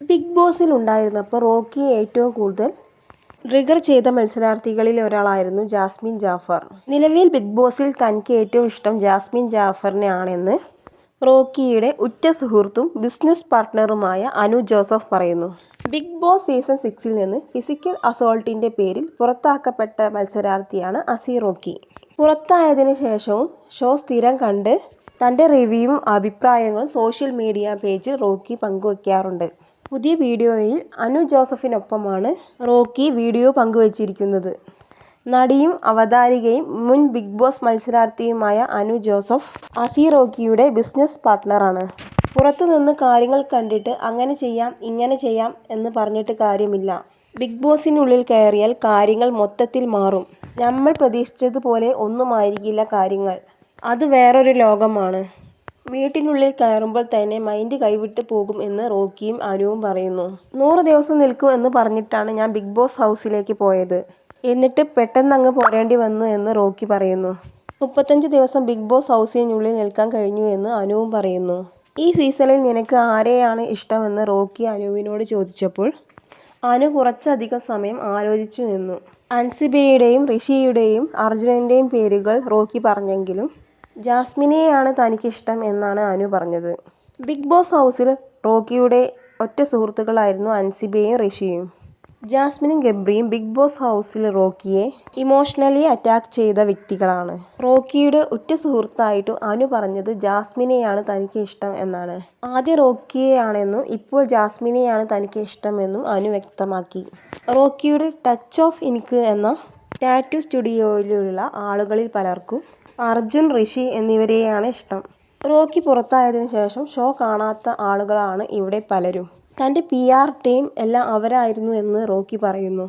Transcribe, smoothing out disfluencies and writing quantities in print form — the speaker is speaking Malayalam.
ബിഗ് ബോസിൽ ഉണ്ടായിരുന്നപ്പോൾ റോക്കിയെ ഏറ്റവും കൂടുതൽ ട്രിഗർ ചെയ്ത മത്സരാർത്ഥികളിൽ ഒരാളായിരുന്നു ജാസ്മിൻ ജാഫർ. നിലവിൽ ബിഗ് ബോസിൽ തനിക്ക് ഏറ്റവും ഇഷ്ടം ജാസ്മിൻ ജാഫറിനെ ആണെന്ന് റോക്കിയുടെ ഉറ്റ സുഹൃത്തും ബിസിനസ് പാർട്ട്ണറുമായ അനു ജോസഫ് പറയുന്നു. ബിഗ് ബോസ് സീസൺ 6-ൽ നിന്ന് ഫിസിക്കൽ അസോൾട്ടിന്റെ പേരിൽ പുറത്താക്കപ്പെട്ട മത്സരാർത്ഥിയാണ് അസി റോക്കി. പുറത്തായതിനു ശേഷവും ഷോ സ്ഥിരം കണ്ട് തന്റെ റിവ്യൂവും അഭിപ്രായങ്ങളും സോഷ്യൽ മീഡിയ പേജിൽ റോക്കി പങ്കുവയ്ക്കാറുണ്ട്. പുതിയ വീഡിയോയിൽ അനു ജോസഫിനൊപ്പമാണ് റോക്കി വീഡിയോ പങ്കുവച്ചിരിക്കുന്നത്. നടിയും അവതാരികയും മുൻ ബിഗ് ബോസ് മത്സരാർത്ഥിയുമായ അനു ജോസഫ് അസി റോക്കിയുടെ ബിസിനസ് പാർട്ട്ണറാണ്. പുറത്തുനിന്ന് കാര്യങ്ങൾ കണ്ടിട്ട് അങ്ങനെ ചെയ്യാം ഇങ്ങനെ ചെയ്യാം എന്ന് പറഞ്ഞിട്ട് കാര്യമില്ല. ബിഗ് ബോസിനുള്ളിൽ കയറിയാൽ കാര്യങ്ങൾ മൊത്തത്തിൽ മാറും. നമ്മൾ പ്രതീക്ഷിച്ചതുപോലെ ഒന്നുമായിരിക്കില്ല കാര്യങ്ങൾ. അത് വേറൊരു ലോകമാണ്. വീട്ടിനുള്ളിൽ കയറുമ്പോൾ തന്നെ മൈൻഡ് കൈവിട്ട് പോകും എന്ന് റോക്കിയും അനുവും പറയുന്നു. 100 ദിവസം നിൽക്കും എന്ന് പറഞ്ഞിട്ടാണ് ഞാൻ ബിഗ് ബോസ് ഹൗസിലേക്ക് പോയത്. എന്നിട്ട് പെട്ടെന്നങ്ങ് പോരേണ്ടി വന്നു എന്ന് റോക്കി പറയുന്നു. 35 ദിവസം ബിഗ് ബോസ് ഹൗസിനുള്ളിൽ നിൽക്കാൻ കഴിഞ്ഞു എന്ന് അനുവും പറയുന്നു. ഈ സീസണിൽ നിനക്ക് ആരെയാണ് ഇഷ്ടമെന്ന് റോക്കി അനുവിനോട് ചോദിച്ചപ്പോൾ അനു കുറച്ചധികം സമയം ആലോചിച്ചു നിന്നു. അൻസിബയുടെയും ഋഷിയുടെയും അർജുനന്റെയും പേരുകൾ റോക്കി പറഞ്ഞെങ്കിലും ജാസ്മിനെയാണ് തനിക്കിഷ്ടം എന്നാണ് അനു പറഞ്ഞത്. ബിഗ് ബോസ് ഹൗസിൽ റോക്കിയുടെ ഒറ്റ സുഹൃത്തുക്കളായിരുന്നു അൻസിബയും ഋഷിയും. ജാസ്മിനും ഗബ്രിയും ബിഗ് ബോസ് ഹൗസിൽ റോക്കിയെ ഇമോഷണലി അറ്റാക്ക് ചെയ്ത വ്യക്തികളാണ്. റോക്കിയുടെ ഉറ്റ സുഹൃത്തായിട്ടു അനു പറഞ്ഞത് ജാസ്മിനെയാണ് തനിക്ക് ഇഷ്ടം എന്നാണ്. ആദ്യം റോക്കിയെയാണെന്നും ഇപ്പോൾ ജാസ്മിനെയാണ് തനിക്ക് ഇഷ്ടമെന്നും അനു വ്യക്തമാക്കി. റോക്കിയുടെ ടച്ച് ഓഫ് ഇങ്ക് എന്ന ടാറ്റു സ്റ്റുഡിയോയിലുള്ള ആളുകളിൽ പലർക്കും അർജുൻ, ഋഷി എന്നിവരെയാണ് ഇഷ്ടം. റോക്കി പുറത്തായതിനു ശേഷം ഷോ കാണാത്ത ആളുകളാണ് ഇവിടെ പലരും. തന്റെ PR ടീം എല്ലാം അവരായിരുന്നു എന്ന് റോക്കി പറയുന്നു.